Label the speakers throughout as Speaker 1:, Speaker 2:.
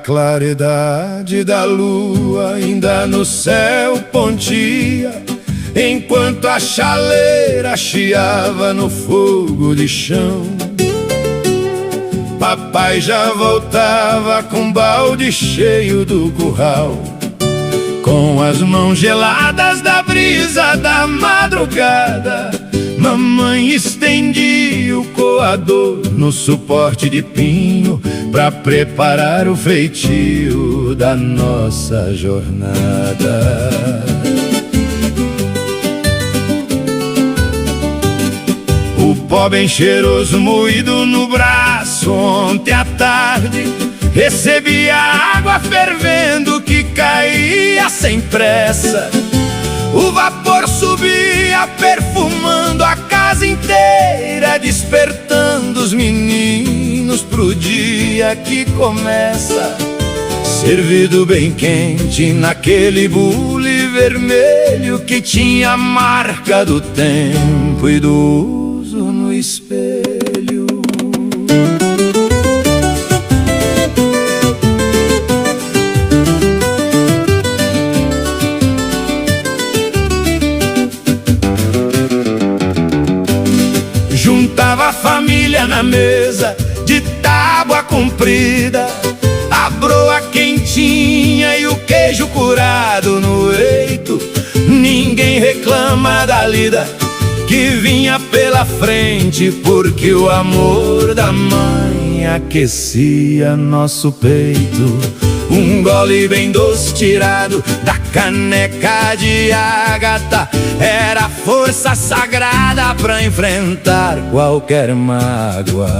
Speaker 1: claridade da lua ainda no céu pontia, enquanto a chaleira chiava no fogo de chão. Papai já voltava com balde cheio do curral, com as mãos geladas da brisa da madrugada. Mamãe estendia o coador no suporte de pinho pra preparar o feitio da nossa jornada. O pó bem cheiroso moído no braço ontem à tarde, recebia água fervendo que caía sem pressa. O vapor subia perfumando a casa inteira, despertando os meninos pro dia que começa. Servido bem quente naquele bule vermelho que tinha a marca do tempo e do uso no espelho. Juntava a família na mesa de tábua comprida, a broa quentinha e o queijo curado no eito. Ninguém reclama da lida que vinha pela frente, porque o amor da mãe aquecia nosso peito. Um gole bem doce tirado da caneca de ágata era força sagrada pra enfrentar qualquer mágoa.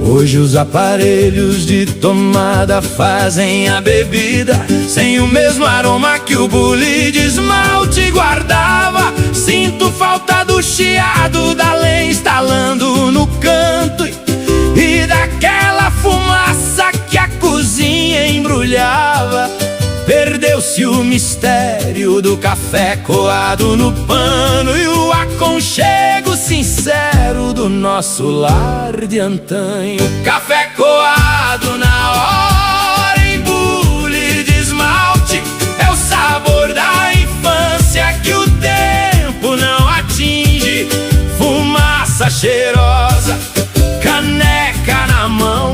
Speaker 1: Hoje os aparelhos de tomada fazem a bebida sem o mesmo aroma que o bule de esmalte guardava. Sinto falta do chiado da lenha estalando no canto e daquela fumaça que a cozinha embrulhava. Perdeu-se o mistério do café coado no pano e o aconchego sincero do nosso lar de antanho. Café coado na hora em bule de esmalte é o sabor da infância que o tempo não atinge. Fumaça cheirosa, caneca na mão,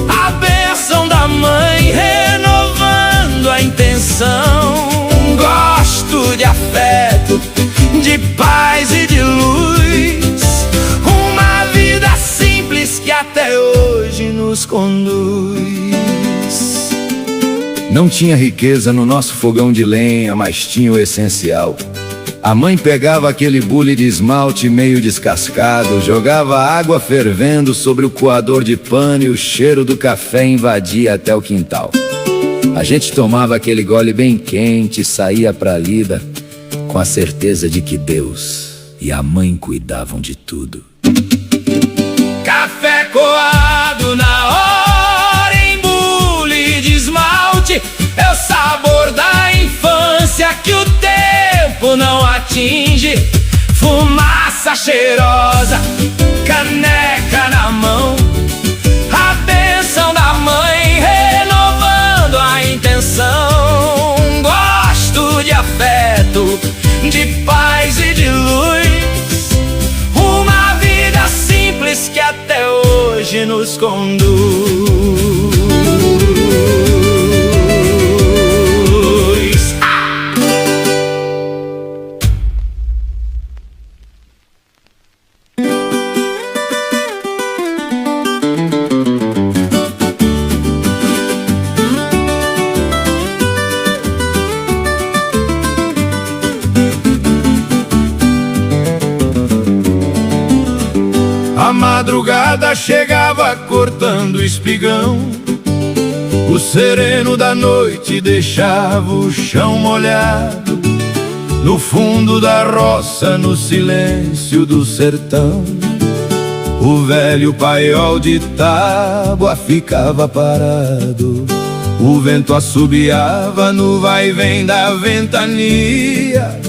Speaker 1: a bênção da mãe renovando a intenção. Gosto de afeto, de paz e de luz, uma vida simples que até hoje nos conduz. Não tinha riqueza no nosso fogão de lenha, mas tinha o essencial. A mãe pegava aquele bule de esmalte meio descascado, jogava água fervendo sobre o coador de pano e o cheiro do café invadia até o quintal. A gente tomava aquele gole bem quente e saía pra lida com a certeza de que Deus e a mãe cuidavam de tudo. Café coado na hora em bule de esmalte é o sabor da infância que o tempo não atinge. Fumaça cheirosa, caneca na mão, a bênção da mãe renovando a intenção. Gosto de afeto, de paz e de luz, uma vida simples que até hoje nos conduz. A madrugada chegava cortando o espigão, o sereno da noite deixava o chão molhado. No fundo da roça, no silêncio do sertão, o velho paiol de tábua ficava parado. O vento assobiava no vai-vem da ventania,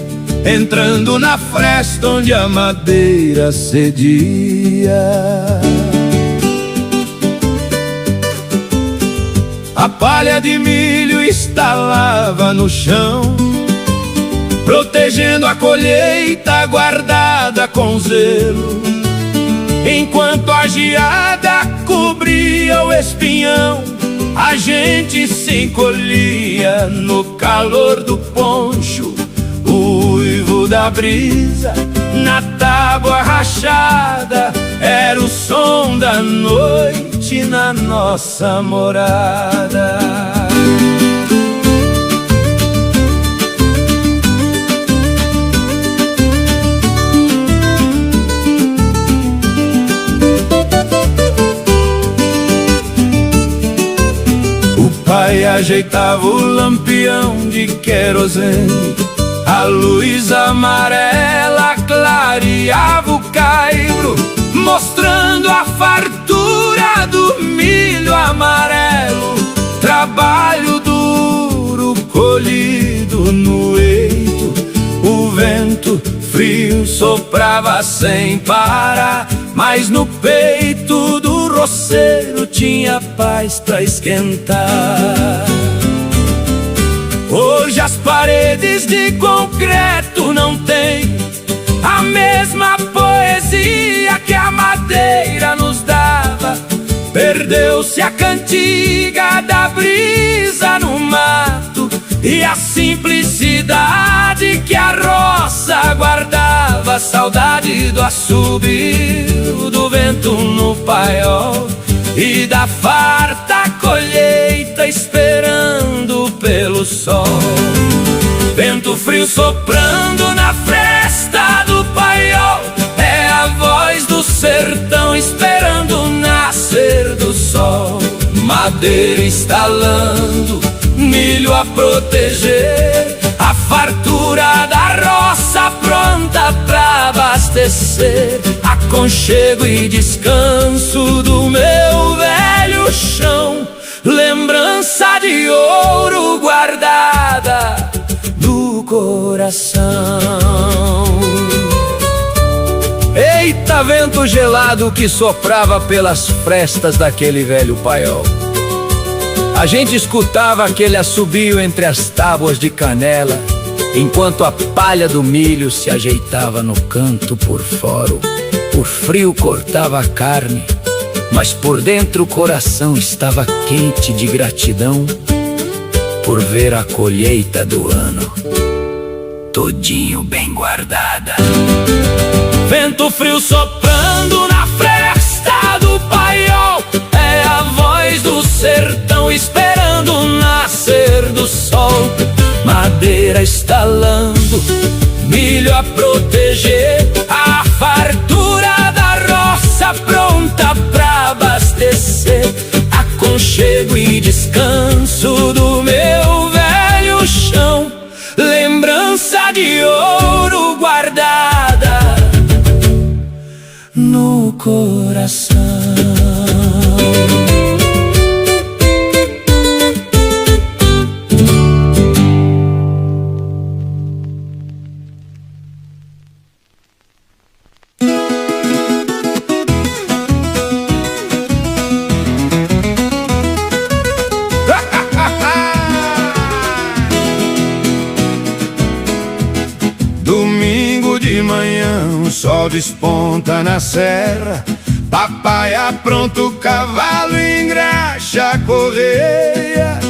Speaker 1: entrando na fresta onde a madeira cedia. A palha de milho estalava no chão, protegendo a colheita guardada com zelo, enquanto a geada cobria o espinhão. A gente se encolhia no calor do poncho, o uivo da brisa na tábua rachada era o som da noite na nossa morada. O pai ajeitava o lampião de querosene, a luz amarela clareava o caibro, mostrando a fartura do milho amarelo. Trabalho duro colhido no eito, o vento frio soprava sem parar, mas no peito do roceiro tinha paz pra esquentar. Hoje as paredes de concreto não têm a mesma poesia que a madeira nos dava. Perdeu-se a cantiga da brisa no mato e a simplicidade que a roça guardava. Saudade do assobio do vento no paiol e da farta colheita esperando pelo sol. Vento frio soprando na fresta do paiol, é a voz do sertão esperando o nascer do sol. Madeira estalando, milho a proteger, a fartura da roça pronta pra abastecer. Aconchego e descanso do meu velho chão, lembrança de ouro guardada no coração. Eita, vento gelado que soprava pelas frestas daquele velho paiol. A gente escutava aquele assobio entre as tábuas de canela, enquanto a palha do milho se ajeitava no canto por fora. O frio cortava a carne, mas por dentro o coração estava quente de gratidão por ver a colheita do ano todinho bem guardada. Vento frio soprando na fresta do paiol, é a voz do sertão esperando o nascer do sol. Madeira estalando, milho a proteger, a fartura da roça pronta pra abastecer. Aconchego e descanso do meu velho chão, lembrança de ouro guardada no coração.
Speaker 2: Domingo de manhã, o sol desponta na serra, papai apronta o cavalo e engraxa a correia.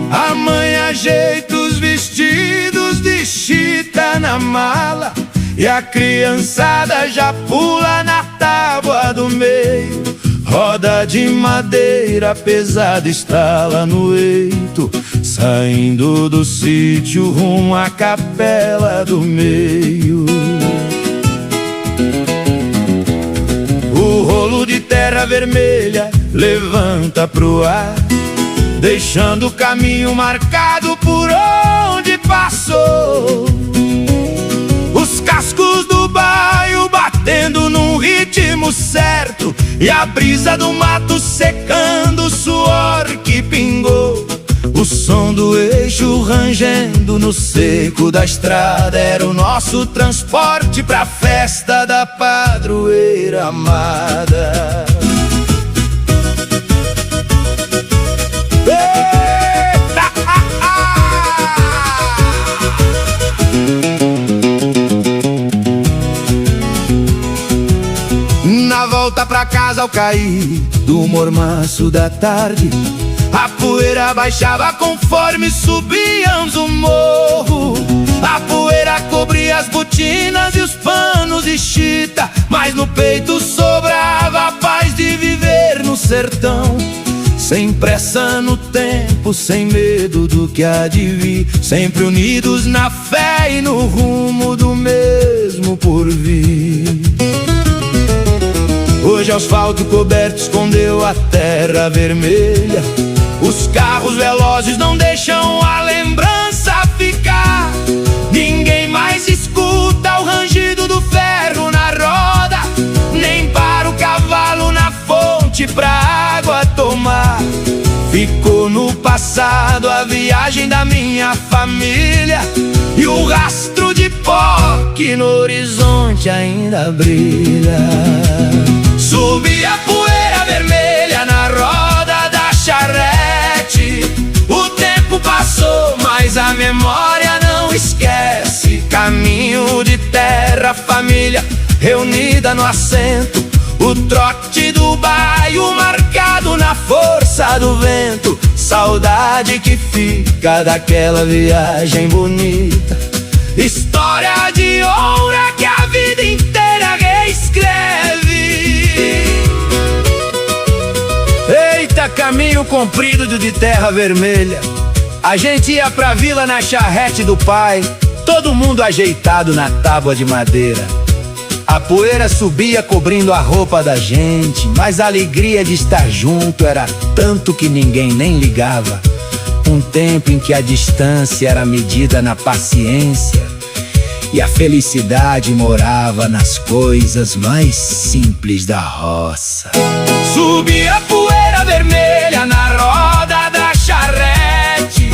Speaker 2: A mãe ajeita os vestidos de chita na mala e a criançada já pula na tábua do meio. Roda de madeira pesada estala no eito, saindo do sítio rumo à capela do meio. O rolo de terra vermelha levanta pro ar, deixando o caminho marcado por onde passou. Os cascos do baio batendo num ritmo certo e a brisa do mato secando o suor que pingou. O som do eixo rangendo no seco da estrada era o nosso transporte pra festa da da padroeira amada.
Speaker 1: cair do mormaço da tarde, a poeira baixava conforme subíamos o morro. A poeira cobria as botinas e os panos de chita, mas no peito sobrava a paz de viver no sertão. Sem pressa no tempo, sem medo do que há de vir, sempre unidos na fé e no rumo do mesmo porvir. Hoje o asfalto coberto escondeu a terra vermelha, os carros velozes não deixam a lembrança ficar. Ninguém mais escuta o rangido do ferro na roda, nem para o cavalo na fonte pra água tomar. Ficou no passado a viagem da minha família e o rastro de pó que no horizonte ainda brilha. Subia a poeira vermelha na roda da charrete. O tempo passou, mas a memória não esquece. Caminho de terra, família reunida no assento, o trote do bairro marcado na força do vento. Saudade que fica daquela viagem bonita, história de honra que a vida inteira reescreve. Eita, caminho comprido de terra vermelha, a gente ia pra vila na charrete do pai, todo mundo ajeitado na tábua de madeira. A poeira subia cobrindo a roupa da gente, mas a alegria de estar junto era tanto que ninguém nem ligava. Um tempo em que a distância era medida na paciência e a felicidade morava nas coisas mais simples da roça. Subia a poeira vermelha na roda da charrete.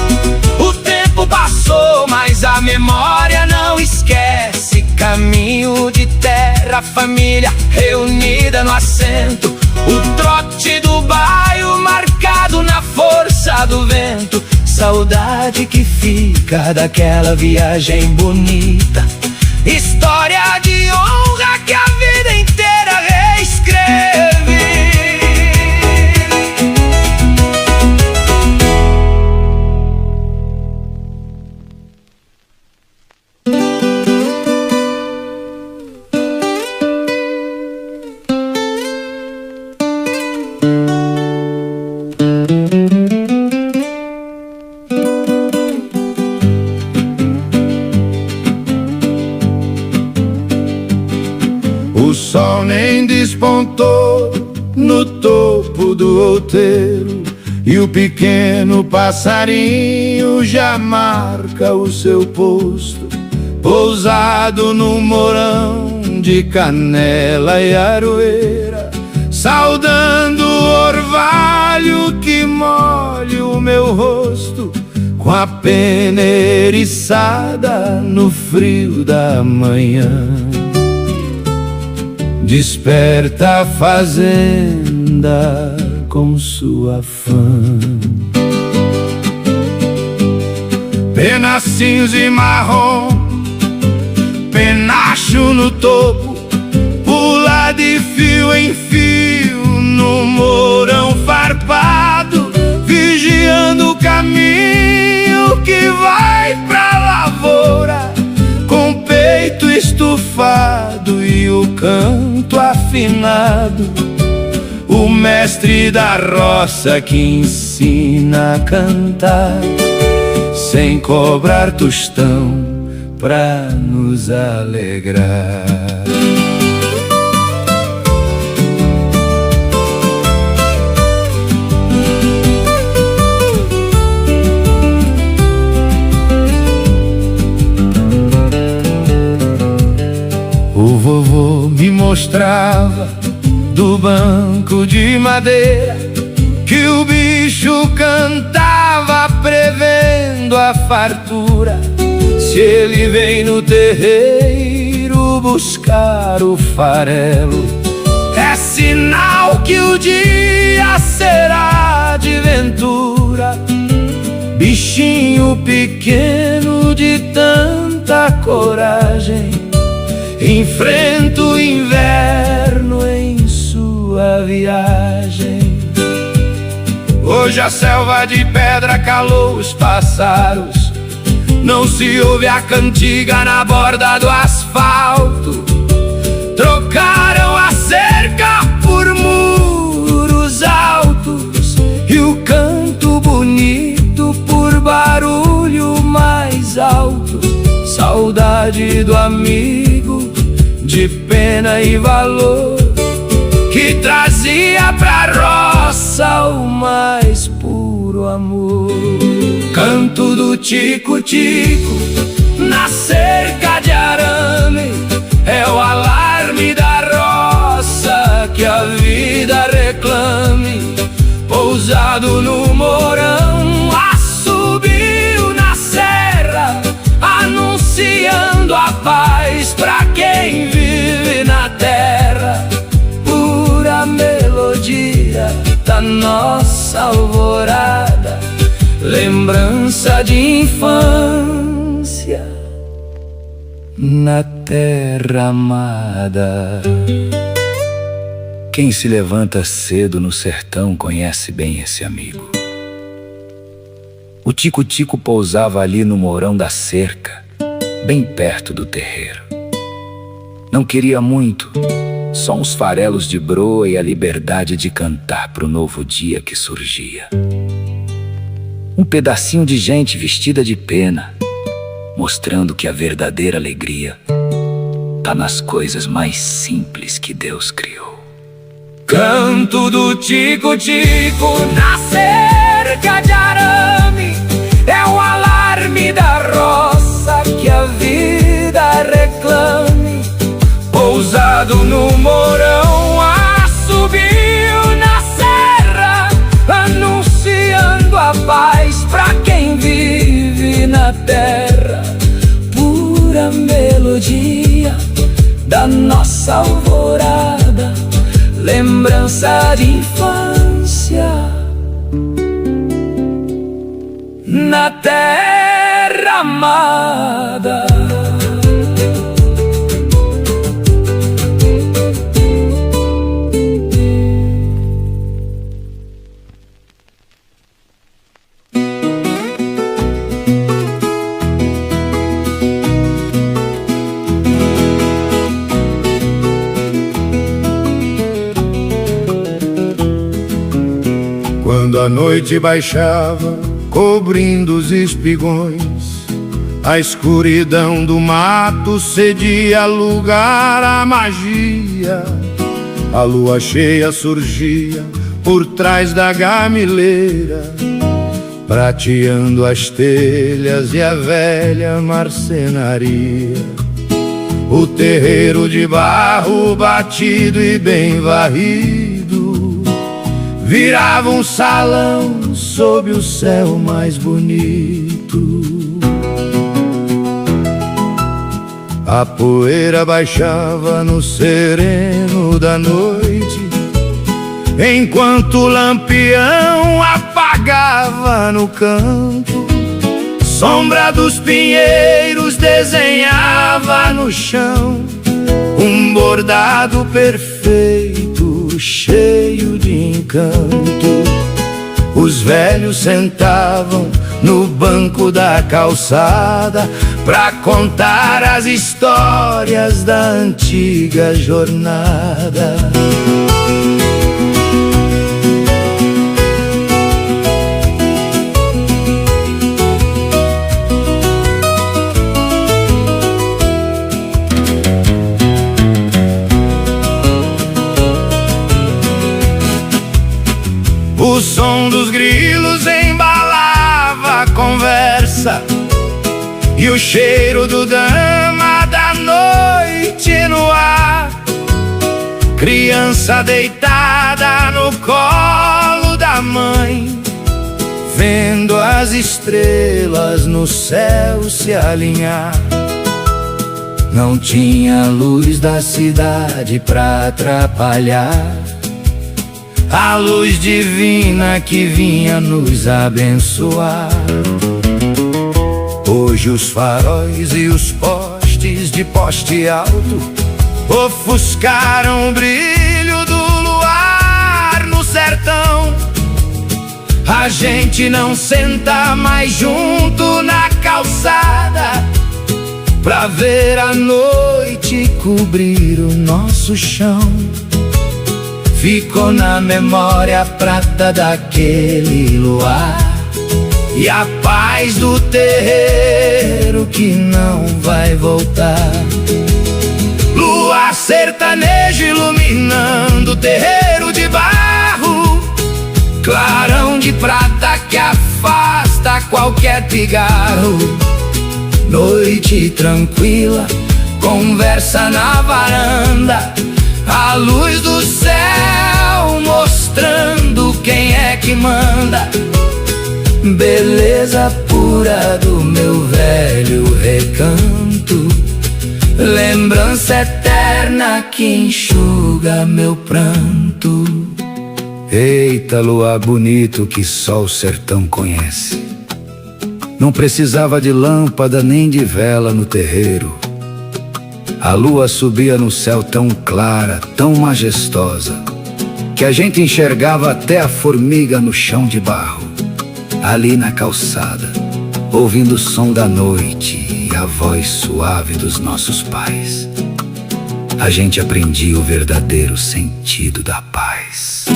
Speaker 1: O tempo passou, mas a memória não esquece. Caminho de terra, família reunida no assento, o trote do bairro marcado na força do vento. Saudade que fica daquela viagem bonita, história de honra que a vida inteira reescreve.
Speaker 2: O sol nem despontou no topo do outeiro, e o pequeno passarinho já marca o seu posto, pousado no morão de canela e aroeira, saudando o orvalho que molha o meu rosto com a pena eriçada no frio da manhã. Desperta a fazenda com sua fã, pedacinhos de marrom, penacho no topo, pula de fio em fio no morão farpado, vigiando o caminho que vai pra lavoura, com o peito estufado e o canto afinado, o mestre da roça que ensina a cantar, sem cobrar tostão pra nos alegrar. O vovô me mostrava do banco de madeira que o bicho cantava prevendo a fartura. Se ele vem no terreiro buscar o farelo, é sinal que o dia será de ventura. Bichinho pequeno de tanta coragem, enfrenta o inverno em sua
Speaker 1: da viagem.
Speaker 2: Hoje a selva de pedra calou os pássaros,
Speaker 1: não se ouve a cantiga na borda do asfalto. Trocaram a cerca por muros altos e o canto bonito por barulho mais alto. Saudade do amigo de pena e valor, que trazia pra roça o mais puro amor. Canto do tico-tico na cerca de arame, é o alarme da roça que a vida reclame. Pousado no morão, assobio na serra, anunciando a paz pra quem vive na terra. Pura melodia da nossa alvorada, lembrança de infância na terra amada. Quem se levanta cedo no sertão conhece bem esse amigo. O tico-tico pousava ali no morão da cerca, bem perto do terreiro. Não queria muito, só uns farelos de broa e a liberdade de cantar pro novo dia que surgia. Um pedacinho de gente vestida de pena, mostrando que a verdadeira alegria tá nas coisas mais simples que Deus criou. Canto do tico-tico na cerca de arame, é o alarme da roça que a vida reclame. Pousado no morão, assobio na serra, anunciando a paz pra quem vive na terra. Pura melodia da nossa alvorada, lembrança de infância na terra amada.
Speaker 2: Quando a noite baixava, cobrindo os espigões, a escuridão do mato cedia lugar à magia. A lua cheia surgia por trás da gamileira, prateando as telhas e a velha marcenaria. O terreiro de barro batido e bem varrido virava um salão sob o céu mais bonito. A poeira baixava no sereno da noite, enquanto o lampião apagava no canto. Sombra dos pinheiros desenhava no chão um bordado perfeito, cheio de encanto. Os velhos sentavam no banco da calçada pra contar as histórias da antiga jornada. O som dos grilos embalava a conversa e o cheiro do dama da noite no ar. Criança deitada no colo da mãe, vendo as estrelas no céu se alinhar. Não tinha luz da cidade pra atrapalhar a luz divina que vinha nos abençoar. Hoje os faróis e os postes de poste alto ofuscaram o brilho do luar.
Speaker 1: sertão. A gente não senta mais junto na calçada pra ver a noite cobrir o nosso chão. Ficou na memória a prata daquele luar e a paz do terreiro que não vai voltar. Lua sertaneja iluminando o terreiro de barro, clarão de prata que afasta qualquer pigarro. Noite tranquila, conversa na varanda, a luz do céu mostrando quem é que manda. Beleza pura do meu velho recanto, lembrança eterna que enxuga meu pranto. Eita, luar bonito que só o sertão conhece. Não precisava de lâmpada nem de vela no terreiro. A lua subia no céu tão clara, tão majestosa, que a gente enxergava até a formiga no chão de barro. Ali na calçada, ouvindo o som da noite e a voz suave dos nossos pais, a gente aprendia o verdadeiro sentido da paz.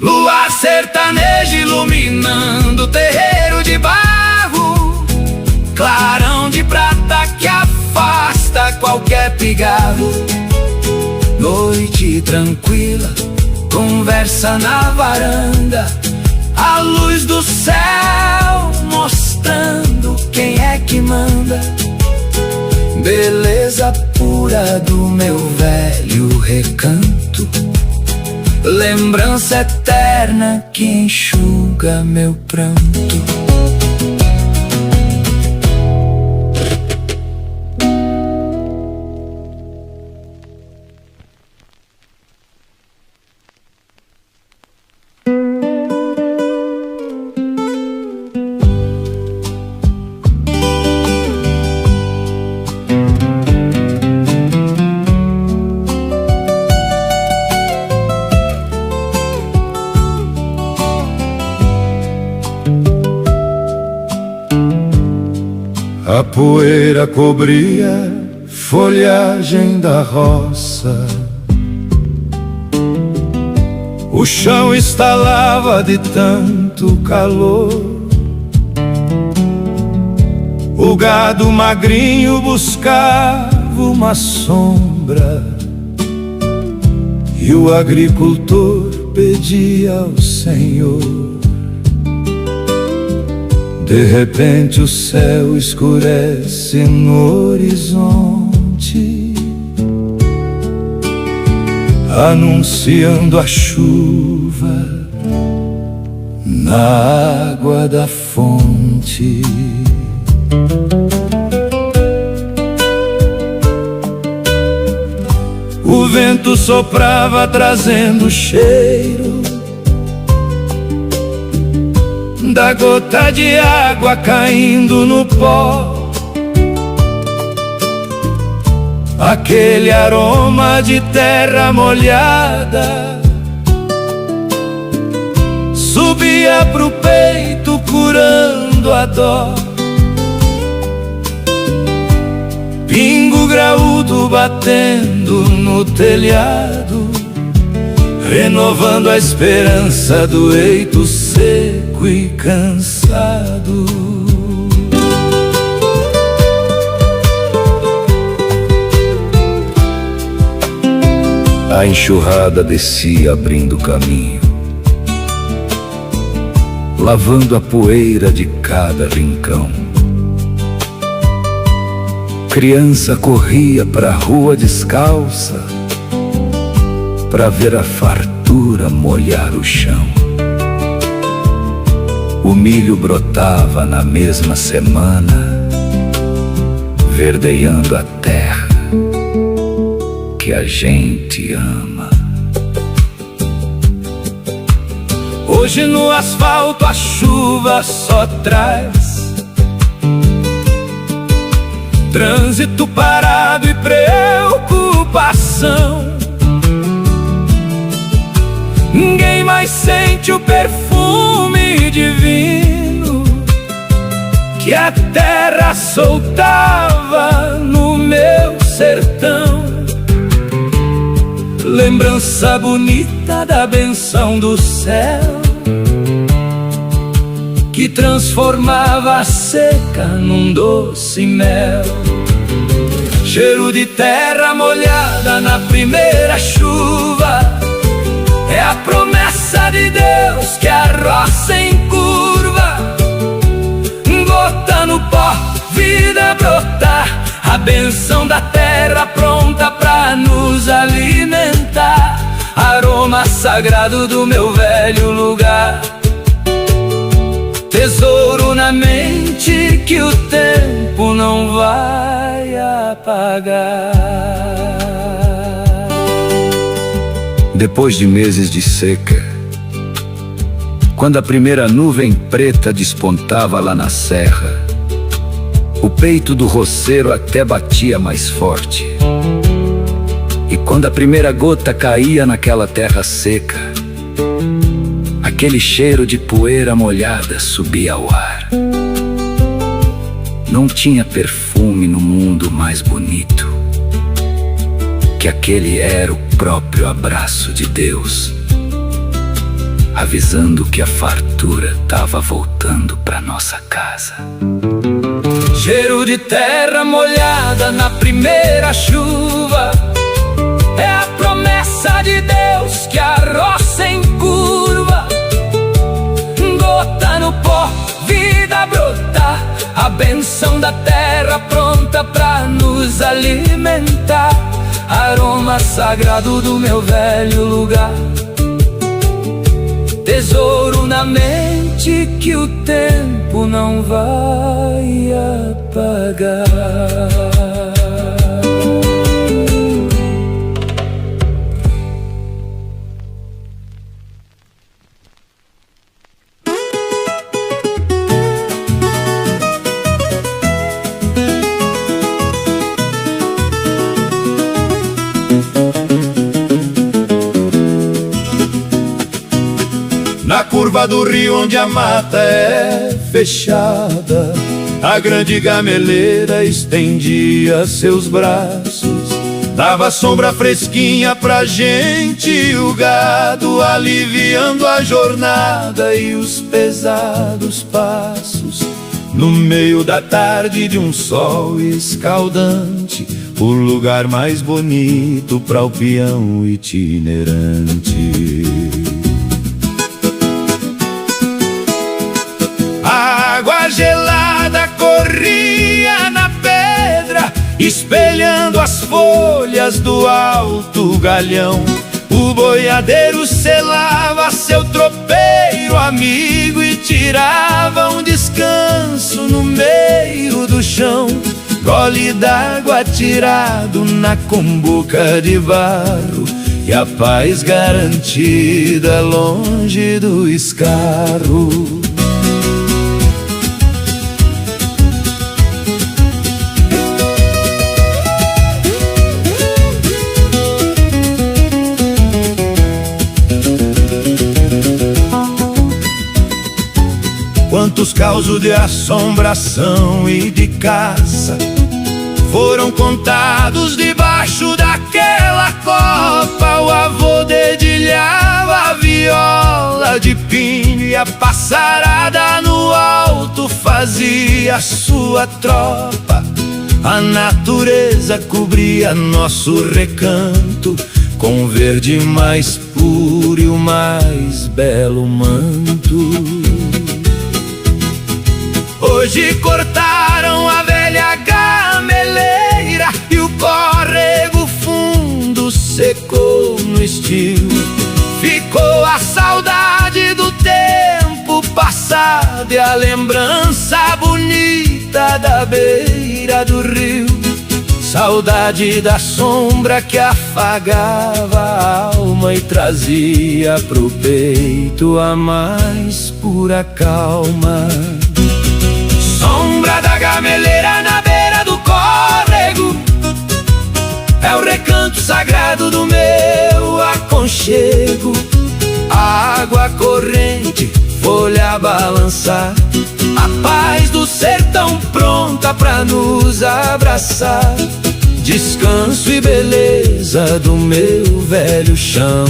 Speaker 1: Lua sertaneja iluminando o terreiro de barro, clarão de prata que afasta qualquer pigarro. Noite tranquila, conversa na varanda, a luz do céu mostrando quem é que manda. Beleza pura do meu velho recanto, lembrança eterna que enxuga meu pranto.
Speaker 2: A poeira cobria folhagem da roça, o chão estalava de tanto calor. O gado magrinho buscava uma sombra e o agricultor pedia ao Senhor. De repente o céu escurece no horizonte, anunciando a chuva na água da fonte. O vento soprava trazendo o cheiro da gota de água caindo no pó, aquele aroma de terra molhada subia pro peito curando a dor. Pingo graúdo batendo no telhado, renovando a esperança do eito seco e cansado. A enxurrada descia abrindo caminho, lavando a poeira de cada rincão. Criança corria pra rua descalça pra ver a fartura molhar o chão. O milho brotava na mesma semana, verdeando a terra que a gente ama. Hoje no asfalto a chuva só traz trânsito parado e preocupação.
Speaker 1: Ninguém mais sente o perfume divino que a terra soltava no meu sertão. Lembrança bonita da benção do céu que transformava a seca num doce mel. Cheiro de terra molhada na primeira chuva, é a promessa de Deus que a roça encurva. Gota no pó, vida brotar, a benção da terra pronta pra nos alimentar. Aroma sagrado do meu velho lugar, tesouro na mente que o tempo não vai apagar.
Speaker 2: Depois de meses de seca, quando a primeira nuvem preta despontava lá na serra, o peito do roceiro até batia mais forte. E quando a primeira gota caía naquela terra seca, aquele cheiro de poeira molhada subia ao ar. Não tinha perfume no mundo mais bonito que aquele. Era o próprio abraço de Deus, avisando que a fartura tava voltando pra nossa casa.
Speaker 1: Cheiro de terra molhada na primeira chuva, é a promessa de Deus que a roça encurva. Gota no pó, vida brotar, a benção da terra pronta pra nos alimentar. Aroma sagrado do meu velho lugar, tesouro na mente que o tempo não vai apagar.
Speaker 2: Na curva do rio onde a mata é fechada, a grande gameleira estendia seus braços, dava sombra fresquinha pra gente e o gado, aliviando a jornada e os pesados passos. No meio da tarde de um sol escaldante, o lugar mais bonito pra o peão itinerante. Água gelada corria na pedra, espelhando as folhas do alto galhão. O boiadeiro selava seu tropeiro amigo e tirava um descanso no meio do chão. Gole d'água tirado na cumbuca de barro e a paz garantida longe do escarro. Quantos causos de assombração e de caça foram contados debaixo daquela copa. O avô dedilhava a viola de pinho e a passarada no alto fazia sua tropa. A natureza cobria nosso recanto com o verde mais puro e o mais belo manto. Hoje cortaram a velha gameleira e o córrego fundo secou no estio. Ficou a saudade do tempo passado e a lembrança bonita da beira do rio. Saudade da sombra que afagava a alma e trazia pro peito a mais pura calma. Sombra da gameleira na beira do córrego, é o recanto sagrado do meu aconchego.
Speaker 1: passar. A paz do sertão pronta pra nos abraçar. Descanso e beleza do meu velho chão,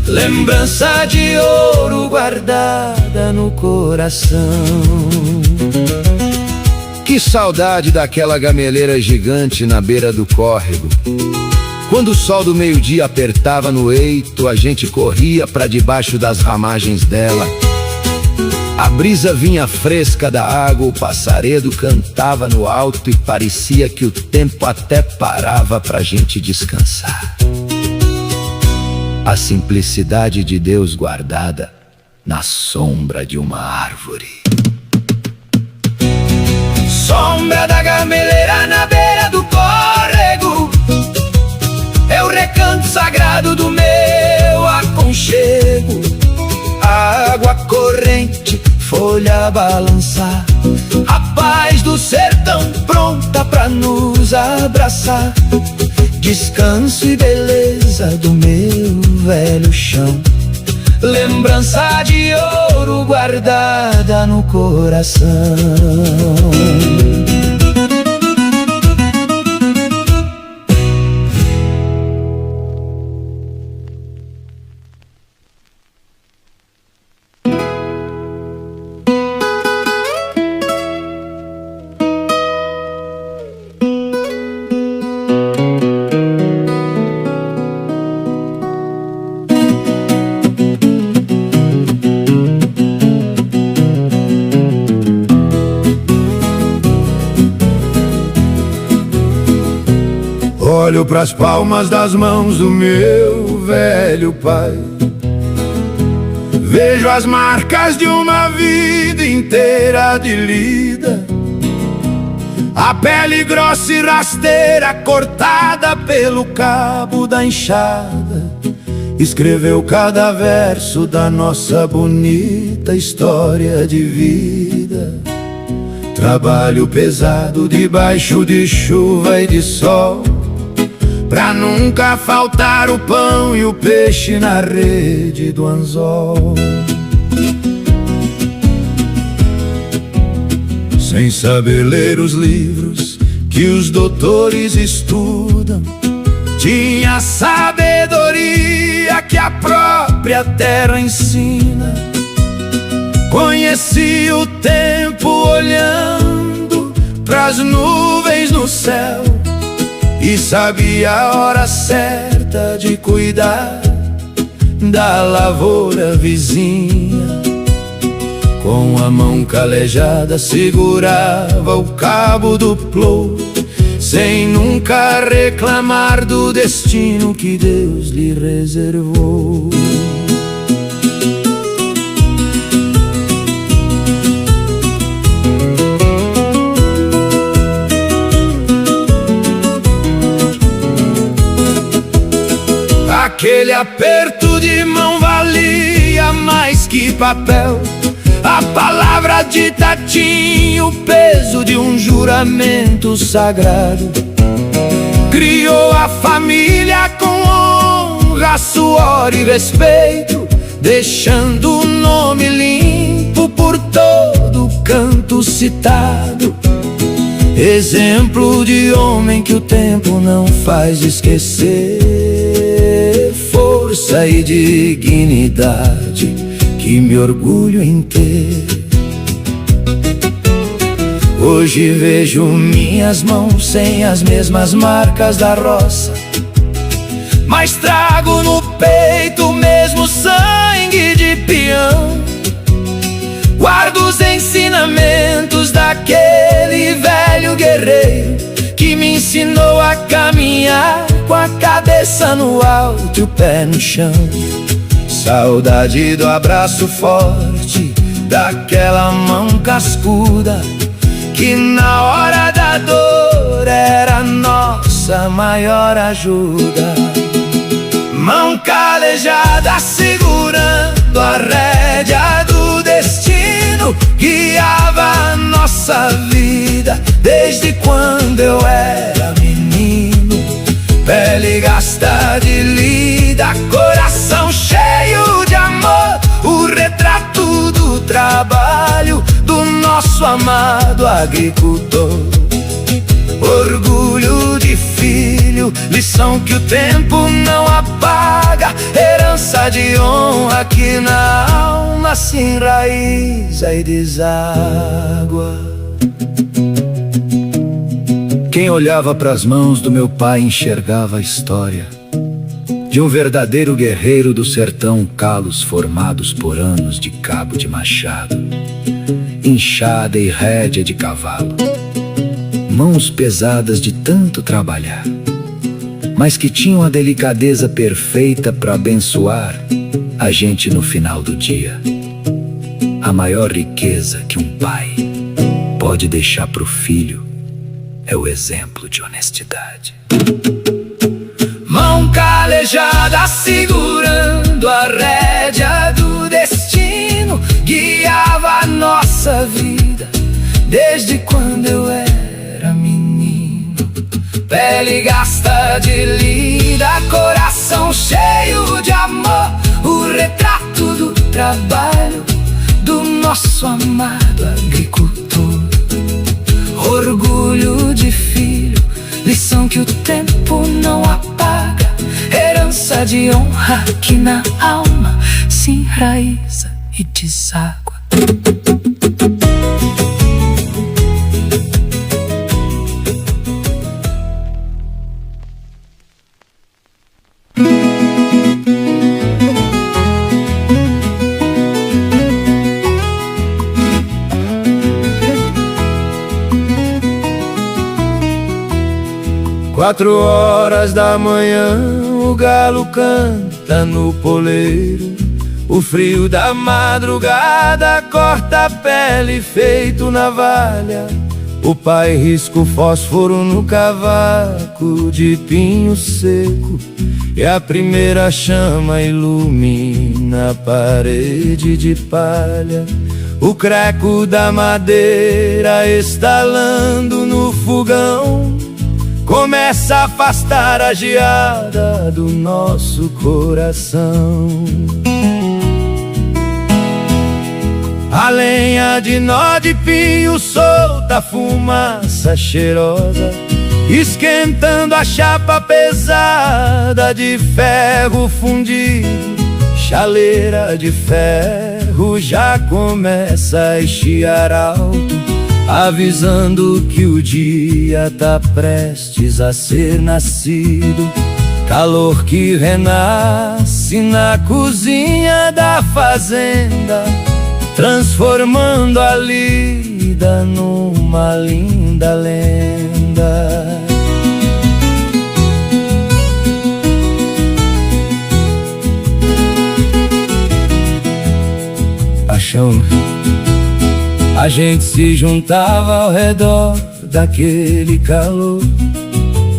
Speaker 1: lembrança de ouro guardada no coração.
Speaker 2: Que saudade daquela gameleira gigante na beira do córrego. Quando o sol do meio-dia apertava no eito, a gente corria pra debaixo das ramagens dela. A brisa vinha fresca da água, o passaredo cantava no alto e parecia que o tempo até parava pra gente descansar. A simplicidade de Deus guardada na sombra de uma árvore.
Speaker 1: Sombra da gameleira na beira do córrego, é o recanto sagrado do meu aconchego. A água corrente, folha a balançar, a paz do sertão pronta pra nos abraçar. Descanso e beleza do meu velho chão, lembrança de ouro guardada no coração.
Speaker 2: Olho pras palmas das mãos do meu velho pai, vejo as marcas de uma vida inteira de lida. A pele grossa e rasteira cortada pelo cabo da enxada, escreveu cada verso da nossa bonita história de vida. Trabalho pesado debaixo de chuva e de sol, pra nunca faltar o pão e o peixe na rede do anzol. Sem saber ler os livros que os doutores estudam, tinha sabedoria que a própria terra ensina. Conheci o tempo olhando pras nuvens no céu, e sabia a hora certa de cuidar da lavoura vizinha. Com a mão calejada segurava o cabo do plow, sem nunca reclamar do destino que Deus lhe reservou. Aquele aperto de mão valia mais que papel, a palavra de Tatinho, o peso de um juramento sagrado. Criou a família com honra, suor e respeito, deixando o nome limpo por todo canto citado. Exemplo de homem que o tempo não faz esquecer, força e dignidade que me orgulho em ter. Hoje vejo minhas mãos sem as mesmas marcas da roça, mas trago no peito o mesmo sangue de peão. Guardo os ensinamentos daquele velho guerreiro que me ensinou a caminhar com a cabeça no alto e o pé no chão. Saudade do abraço forte, daquela mão cascuda, que na hora da dor era nossa maior ajuda. Mão calejada segurando a rédea do destino, guiava a nossa vida desde quando eu era menino. Pele gasta de lida, coração cheio de amor, o retrato do trabalho
Speaker 1: nosso amado agricultor. Orgulho de filho, lição que o tempo não apaga, herança de honra que na alma se enraiza e deságua. Quem olhava pras mãos do meu pai enxergava a história de um verdadeiro guerreiro do sertão, calos formados por anos de cabo de machado, enxada e rédea de cavalo, mãos pesadas de tanto trabalhar, mas que tinham a delicadeza perfeita para abençoar a gente no final do dia. A maior riqueza que um pai pode deixar pro filho é o exemplo de honestidade. Mão calejada segurando a rédea do destino, guiava a nossa vida desde quando eu era menino. Pele gasta de lida, coração cheio de amor, o retrato do trabalho do nosso amado agricultor. Orgulho de filho, lição que o tempo não apaga, herança de honra que na alma se enraiza e deságua.
Speaker 2: Quatro horas da manhã o galo canta no poleiro. O frio da madrugada corta a pele feito navalha. O pai risca o fósforo no cavaco de pinho seco, e a primeira chama ilumina a parede de palha. O creco da madeira estalando no fogão começa a afastar a geada do nosso coração. A lenha de nó de pinho solta fumaça cheirosa, esquentando a chapa pesada de ferro fundido. Chaleira de ferro já começa a chiar alto, avisando que o dia tá prestes a ser nascido. Calor que renasce na cozinha da fazenda, transformando a lida numa linda lenda. Paixão, a gente se juntava ao redor daquele calor,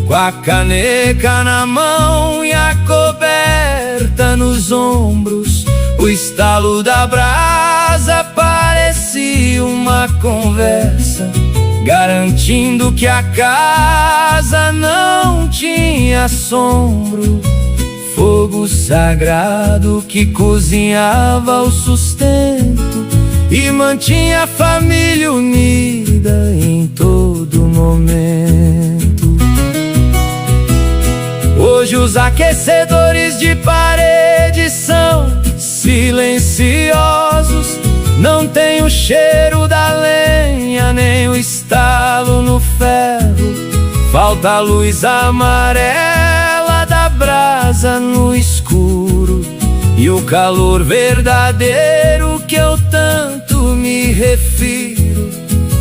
Speaker 2: com a caneca na mão e a coberta nos ombros. O estalo da brasa parecia uma conversa, garantindo que a casa não tinha assombro. Fogo sagrado que cozinhava o sustento e mantinha a família unida em todo momento. Hoje os aquecedores de parede são silenciosos, não tem o cheiro da lenha, nem o estalo no ferro. Falta a luz amarela da brasa no escuro e o calor verdadeiro que eu tanto me refiro.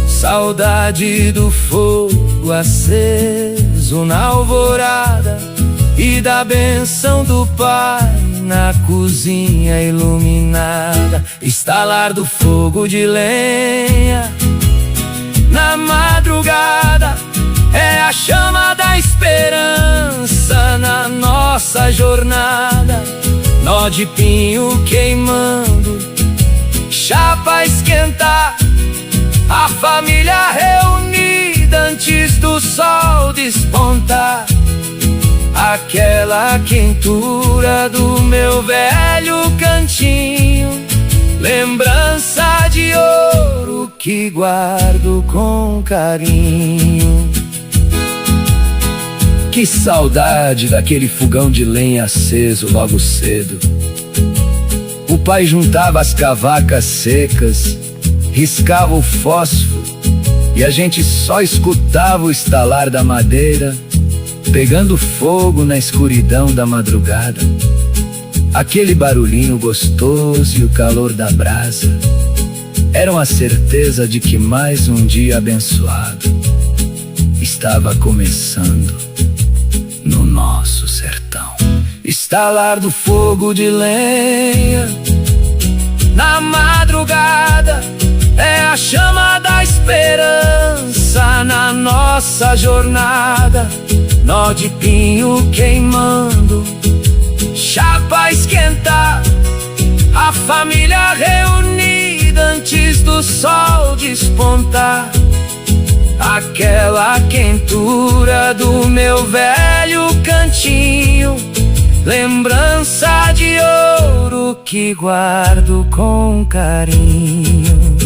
Speaker 2: Saudade do fogo aceso na alvorada e da benção do pai na cozinha iluminada. Estalar do fogo de lenha na madrugada é a chama da esperança na nossa jornada. Nó de pinho queimando, chapa a esquentar, a família reunida antes do sol despontar. Aquela quentura do meu velho cantinho
Speaker 1: lembrança de ouro que guardo com carinho. Que saudade daquele fogão de lenha aceso logo cedo. O pai juntava as cavacas secas, riscava o fósforo e a gente só escutava o estalar da madeira pegando fogo na escuridão da madrugada. Aquele barulhinho gostoso e o calor da brasa eram a certeza de que mais um dia abençoado estava começando no nosso sertão. Estalar do fogo de lenha na madrugada é a chama da esperança na nossa jornada. Nó de pinho queimando, chapa a esquentar, a família reunida antes do sol despontar. Aquela quentura do meu velho cantinho, lembrança de ouro que guardo com carinho.